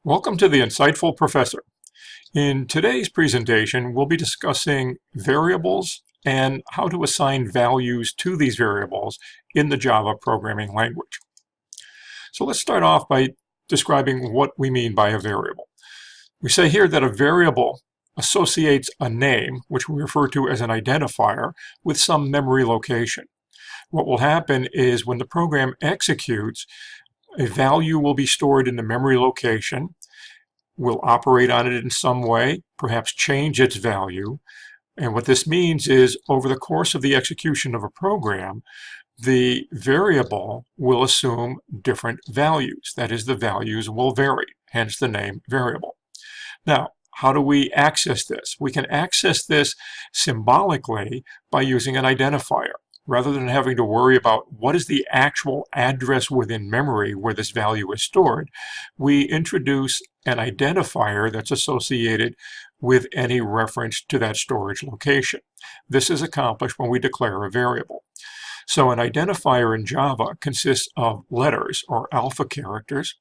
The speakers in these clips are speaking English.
Welcome to the Insightful Professor. In today's presentation, we'll be discussing variables and how to assign values to these variables in the Java programming language. So let's start off by describing what we mean by a variable. We say here that a variable associates a name, which we refer to as an identifier, with some memory location. What will happen is when the program executes, a value will be stored in the memory location. We'll operate on it in some way, perhaps change its value. And what this means is over the course of the execution of a program, the variable will assume different values. That is, the values will vary, hence the name variable. Now, how do we access this? We can access this symbolically by using an identifier. Rather than having to worry about what is the actual address within memory where this value is stored, we introduce an identifier that's associated with any reference to that storage location. This is accomplished when we declare a variable. So an identifier in Java consists of letters or alpha characters,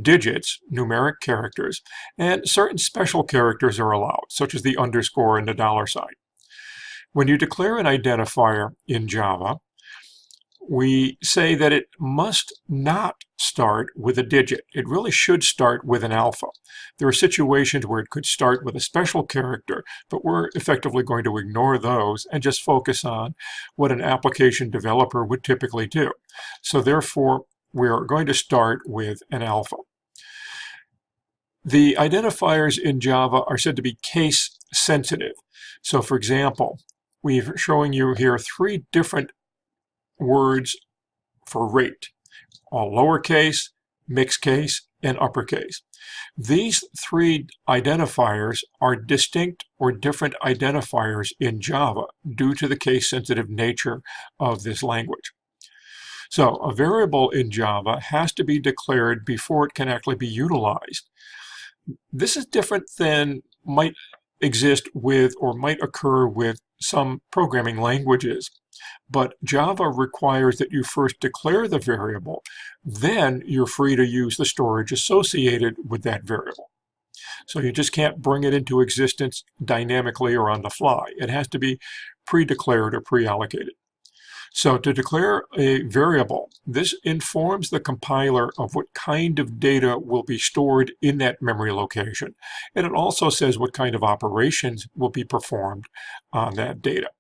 digits, numeric characters, and certain special characters are allowed, such as the underscore and the $sign. When you declare an identifier in Java, we say that it must not start with a digit. It really should start with an alpha. There are situations where it could start with a special character, but we're effectively going to ignore those and just focus on what an application developer would typically do. So therefore, we're going to start with an alpha. The identifiers in Java are said to be case sensitive. So for example, we're showing you here three different words for rate, all lowercase, mixed case, and uppercase. These three identifiers are distinct or different identifiers in Java due to the case-sensitive nature of this language. So a variable in Java has to be declared before it can actually be utilized. This is different than might exist with or might occur with some programming languages, but Java requires that you first declare the variable, then you're free to use the storage associated with that variable. So you just can't bring it into existence dynamically or on the fly. It has to be pre-declared or pre-allocated. So to declare a variable, this informs the compiler of what kind of data will be stored in that memory location. And it also says what kind of operations will be performed on that data.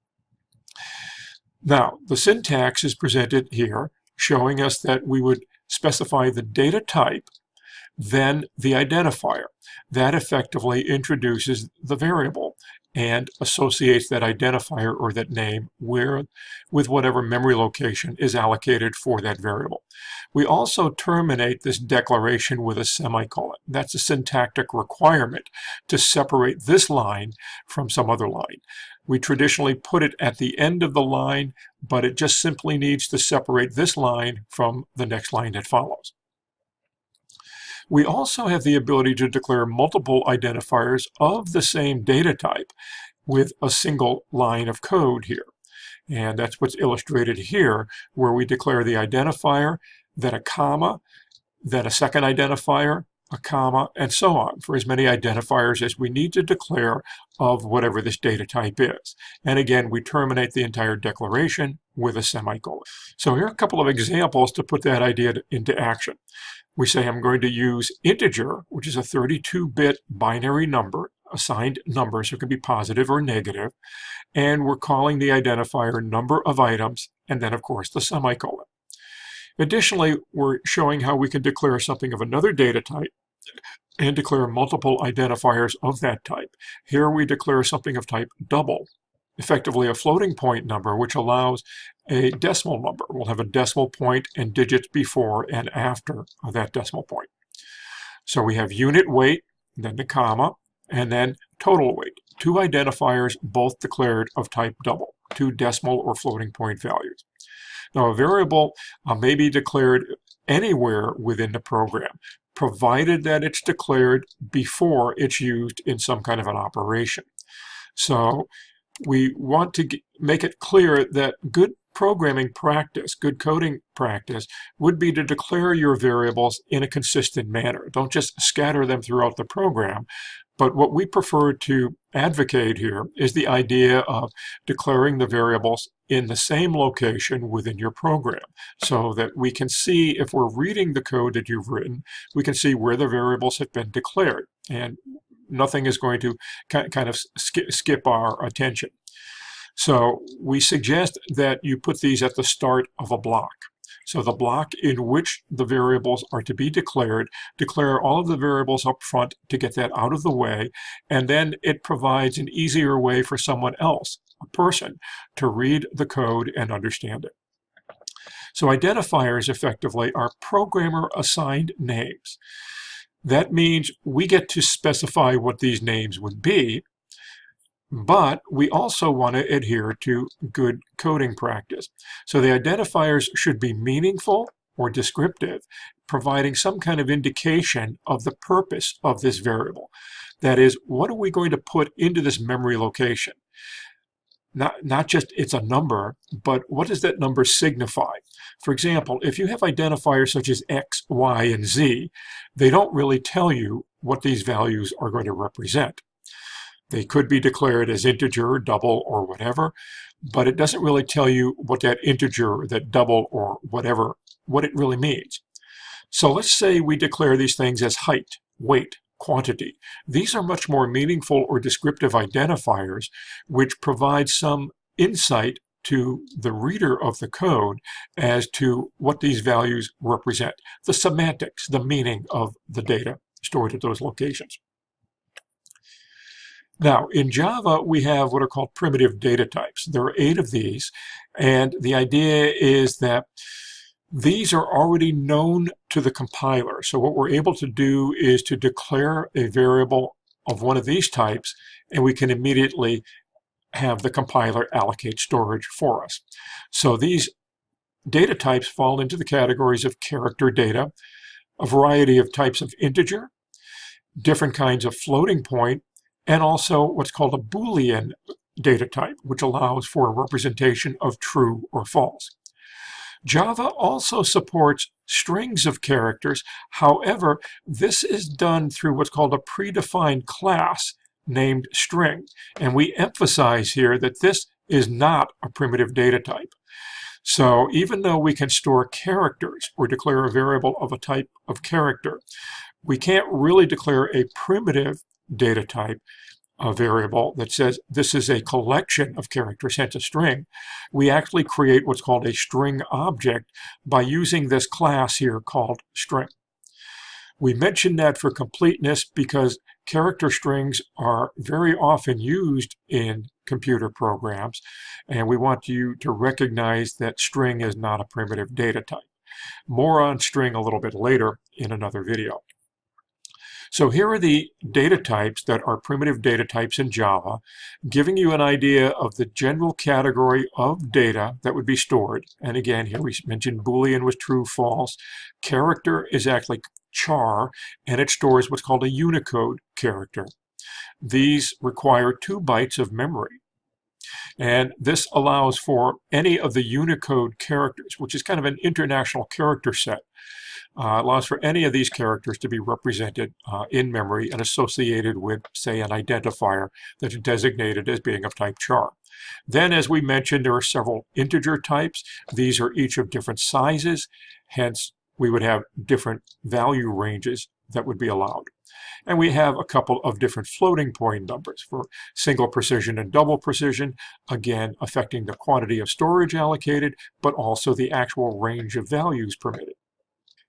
Now, the syntax is presented here, showing us that we would specify the data type, then the identifier. That effectively introduces the variable and associates that identifier or that name with whatever memory location is allocated for that variable. We also terminate this declaration with a semicolon. That's a syntactic requirement to separate this line from some other line. We traditionally put it at the end of the line, but it just simply needs to separate this line from the next line that follows. We also have the ability to declare multiple identifiers of the same data type with a single line of code here. And that's what's illustrated here, where we declare the identifier, then a comma, then a second identifier, a comma, and so on, for as many identifiers as we need to declare of whatever this data type is. And again, we terminate the entire declaration with a semicolon. So here are a couple of examples to put that idea into action. We say I'm going to use integer, which is a 32-bit binary number, assigned number, so it can be positive or negative, and we're calling the identifier number of items, and then of course the semicolon. Additionally, we're showing how we can declare something of another data type and declare multiple identifiers of that type. Here we declare something of type double, effectively a floating point number, which allows a decimal number. We'll have a decimal point and digits before and after that decimal point. So we have unit weight, then the comma, and then total weight. Two identifiers, both declared of type double, two decimal or floating point values. Now a variable may be declared anywhere within the program, provided that it's declared before it's used in some kind of an operation. So we want to make it clear that good programming practice, good coding practice, would be to declare your variables in a consistent manner. Don't just scatter them throughout the program. But what we prefer to advocate here is the idea of declaring the variables in the same location within your program, so that we can see, if we're reading the code that you've written, we can see where the variables have been declared, and nothing is going to kind of skip our attention. So we suggest that you put these at the start of a block. So the block in which the variables are to be declared, declare all of the variables up front to get that out of the way, and then it provides an easier way for someone else, a person, to read the code and understand it. So identifiers effectively are programmer-assigned names. That means we get to specify what these names would be, but we also want to adhere to good coding practice. So the identifiers should be meaningful or descriptive, providing some kind of indication of the purpose of this variable. That is, what are we going to put into this memory location? Not just it's a number, but what does that number signify? For example, if you have identifiers such as X, Y, and Z, they don't really tell you what these values are going to represent. They could be declared as integer, double, or whatever, but it doesn't really tell you what that integer, that double, or whatever, what it really means. So let's say we declare these things as height, weight, quantity. These are much more meaningful or descriptive identifiers, which provide some insight to the reader of the code as to what these values represent, the semantics, the meaning of the data stored at those locations. Now, in Java, we have what are called primitive data types. There are 8 of these, and the idea is that these are already known to the compiler. So what we're able to do is to declare a variable of one of these types, and we can immediately have the compiler allocate storage for us. So these data types fall into the categories of character data, a variety of types of integer, different kinds of floating point, and also what's called a Boolean data type, which allows for a representation of true or false. Java also supports strings of characters. However, this is done through what's called a predefined class named string. And we emphasize here that this is not a primitive data type. So even though we can store characters or declare a variable of a type of character, we can't really declare a primitive data type, a variable that says this is a collection of characters, hence a string. We actually create what's called a string object by using this class here called string. We mention that for completeness because character strings are very often used in computer programs, and we want you to recognize that string is not a primitive data type. More on string a little bit later in another video. So here are the data types that are primitive data types in Java, giving you an idea of the general category of data that would be stored. And again, here we mentioned Boolean was true, false. Character is actually char, and it stores what's called a Unicode character. These require 2 bytes of memory. And this allows for any of the Unicode characters, which is kind of an international character set. Allows for any of these characters to be represented in memory and associated with, say, an identifier that's designated as being of type char. Then, as we mentioned, there are several integer types. These are each of different sizes. Hence, we would have different value ranges that would be allowed. And we have a couple of different floating point numbers for single precision and double precision, again, affecting the quantity of storage allocated, but also the actual range of values permitted.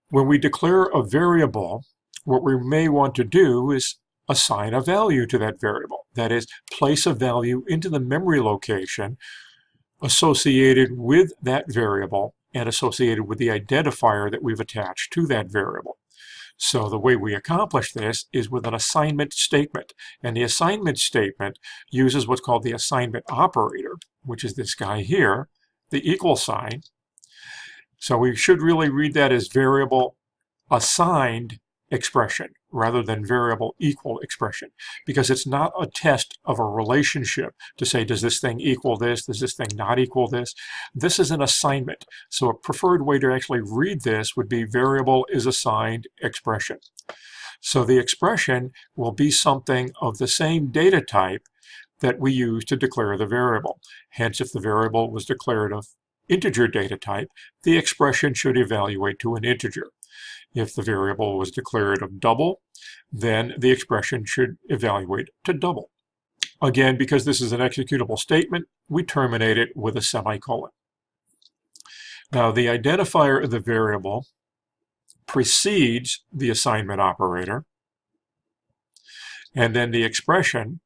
When we declare a variable, what we may want to do is assign a value to that variable. That is, place a value into the memory location associated with that variable and associated with the identifier that we've attached to that variable. So the way we accomplish this is with an assignment statement. And the assignment statement uses what's called the assignment operator, which is this guy here, the equal sign. So we should really read that as variable assigned expression rather than variable equal expression, because it's not a test of a relationship to say, does this thing equal this? Does this thing not equal this? This is an assignment. So a preferred way to actually read this would be variable is assigned expression. So the expression will be something of the same data type that we use to declare the variable. Hence, if the variable was declared of integer data type, the expression should evaluate to an integer. If the variable was declared of double, then the expression should evaluate to double. Again, because this is an executable statement, we terminate it with a semicolon. Now, the identifier of the variable precedes the assignment operator, and then the expression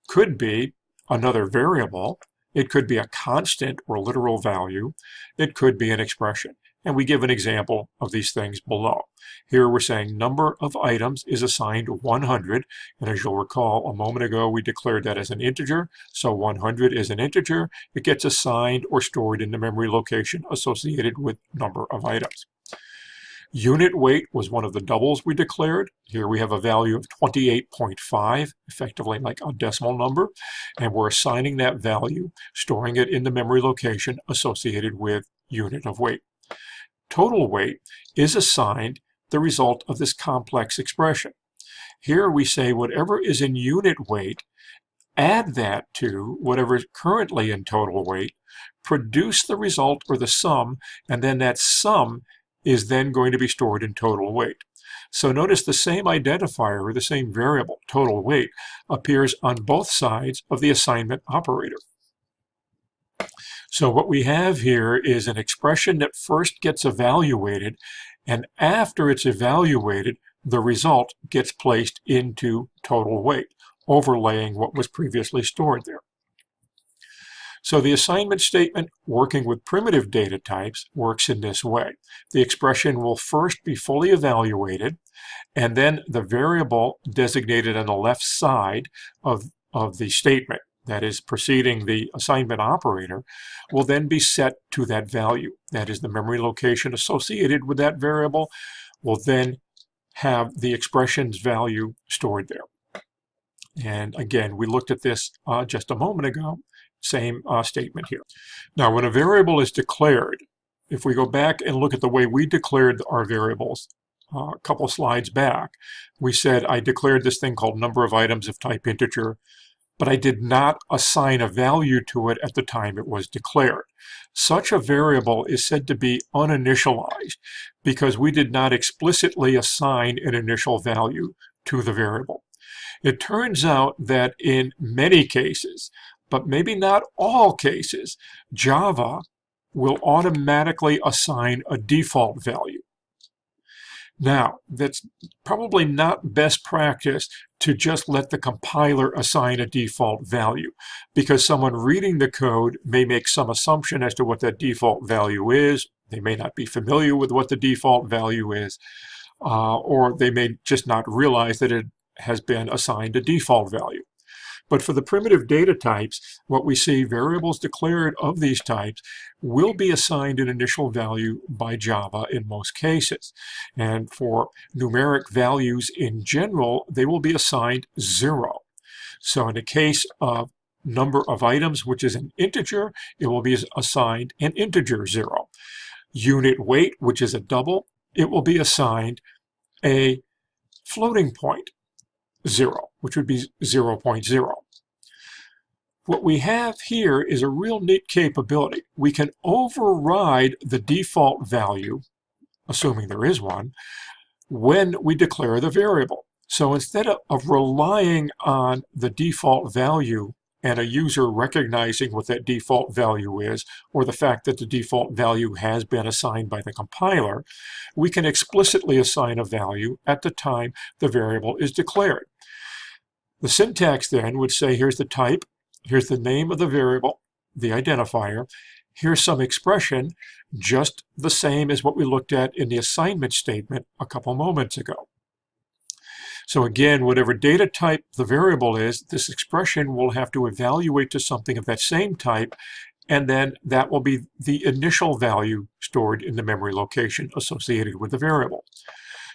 could be another variable. It could be a constant or literal value. It could be an expression. And we give an example of these things below. Here we're saying number of items is assigned 100. And as you'll recall, a moment ago, we declared that as an integer. So 100 is an integer. It gets assigned or stored in the memory location associated with number of items. Unit weight was one of the doubles we declared. Here we have a value of 28.5, effectively like a decimal number, and we're assigning that value, storing it in the memory location associated with unit of weight. Total weight is assigned the result of this complex expression. Here we say whatever is in unit weight, add that to whatever is currently in total weight, produce the result or the sum, and then that sum is then going to be stored in total weight. So notice the same identifier or the same variable, total weight, appears on both sides of the assignment operator. So what we have here is an expression that first gets evaluated, and after it's evaluated, the result gets placed into total weight, overlaying what was previously stored there. So the assignment statement working with primitive data types works in this way. The expression will first be fully evaluated, and then the variable designated on the left side of the statement, that is preceding the assignment operator, will then be set to that value. That is, the memory location associated with that variable will then have the expression's value stored there. And again, we looked at this just a moment ago. Same statement here. Now, when a variable is declared, if we go back and look at the way we declared our variables a couple slides back, we said I declared this thing called number of items of type integer, but I did not assign a value to it at the time it was declared. Such a variable is said to be uninitialized because we did not explicitly assign an initial value to the variable. It turns out that in many cases, but maybe not all cases, Java will automatically assign a default value. Now, that's probably not best practice to just let the compiler assign a default value, because someone reading the code may make some assumption as to what that default value is. They may not be familiar with what the default value is, or they may just not realize that it has been assigned a default value. But for the primitive data types, what we see, variables declared of these types will be assigned an initial value by Java in most cases. And for numeric values in general, they will be assigned 0. So in the case of number of items, which is an integer, it will be assigned an integer 0. Unit weight, which is a double, it will be assigned a floating point 0, which would be 0.0. What we have here is a real neat capability. We can override the default value, assuming there is one, when we declare the variable. So instead of relying on the default value and a user recognizing what that default value is, or the fact that the default value has been assigned by the compiler, we can explicitly assign a value at the time the variable is declared. The syntax then would say, here's the type, here's the name of the variable, the identifier, here's some expression, just the same as what we looked at in the assignment statement a couple moments ago. So again, whatever data type the variable is, this expression will have to evaluate to something of that same type, and then that will be the initial value stored in the memory location associated with the variable.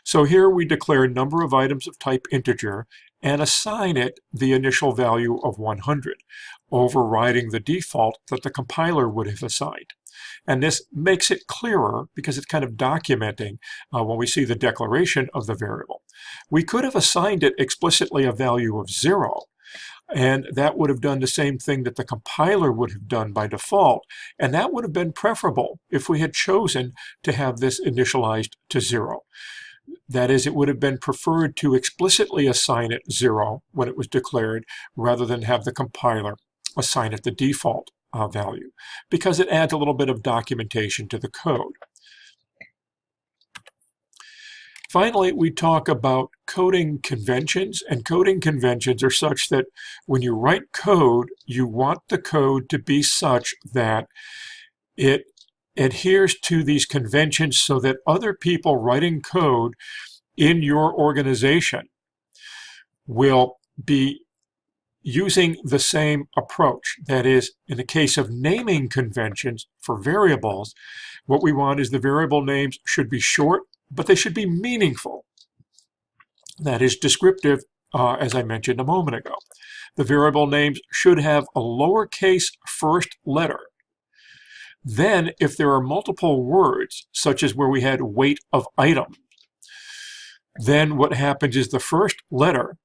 So here we declare number of items of type integer and assign it the initial value of 100, overriding the default that the compiler would have assigned. And this makes it clearer because it's kind of documenting when we see the declaration of the variable. We could have assigned it explicitly a value of 0, and that would have done the same thing that the compiler would have done by default, and that would have been preferable if we had chosen to have this initialized to 0. That is, it would have been preferred to explicitly assign it 0 when it was declared rather than have the compiler assign it the default value, because it adds a little bit of documentation to the code. Finally, we talk about coding conventions, and coding conventions are such that when you write code, you want the code to be such that it adheres to these conventions so that other people writing code in your organization will be using the same approach. That is, in the case of naming conventions for variables, what we want is the variable names should be short, but they should be meaningful. That is descriptive, as I mentioned a moment ago. The variable names should have a lowercase first letter. Then, if there are multiple words, such as where we had weight of item, then what happens is the first letter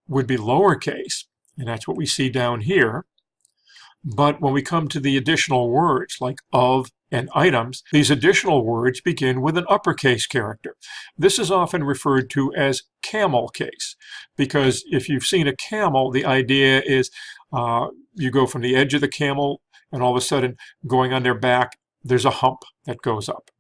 would be lowercase, and that's what we see down here. But when we come to the additional words like of and items, these additional words begin with an uppercase character. This is often referred to as Camelcase, because if you've seen a camel, the idea is you go from the edge of the camel and all of a sudden going on their back, there's a hump that goes up.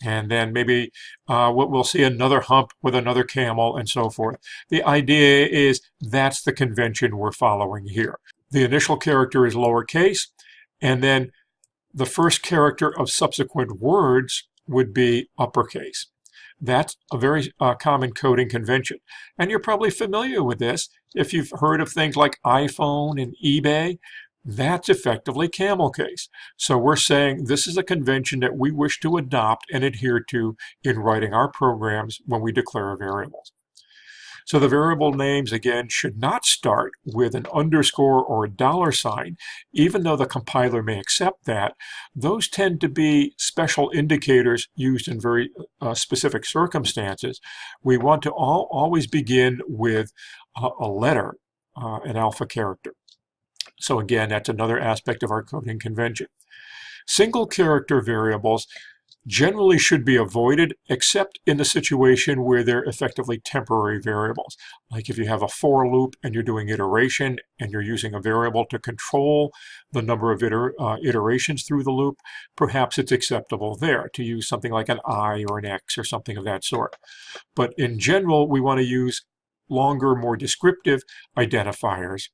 And then maybe we'll see another hump with another camel and so forth. The idea is that's the convention we're following here. The initial character is lowercase, and then the first character of subsequent words would be uppercase. That's a very common coding convention. And you're probably familiar with this. If you've heard of things like iPhone and eBay, that's effectively Camelcase. So we're saying this is a convention that we wish to adopt and adhere to in writing our programs when we declare variables. So the variable names, again, should not start with an underscore or a $sign, even though the compiler may accept that. Those tend to be special indicators used in very specific circumstances. We want to always begin with a letter, an alpha character. So again, that's another aspect of our coding convention. Single character variables generally should be avoided, except in the situation where they're effectively temporary variables. Like if you have a for loop and you're doing iteration and you're using a variable to control the number of iterations through the loop, perhaps it's acceptable there to use something like an I or an X or something of that sort. But in general, we want to use longer, more descriptive identifiers.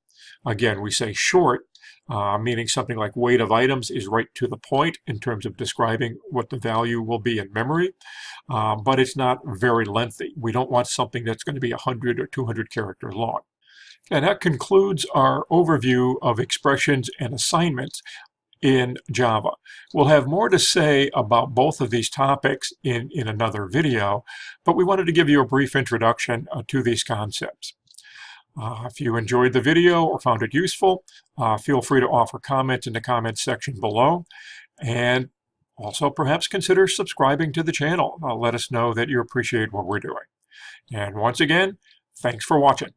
Again, we say short, meaning something like weight of items is right to the point in terms of describing what the value will be in memory, but it's not very lengthy. We don't want something that's going to be 100 or 200 characters long. And that concludes our overview of expressions and assignments in Java. We'll have more to say about both of these topics in another video, but we wanted to give you a brief introduction to these concepts. If you enjoyed the video or found it useful, feel free to offer comments in the comments section below, and also perhaps consider subscribing to the channel. Let us know that you appreciate what we're doing. And once again, thanks for watching.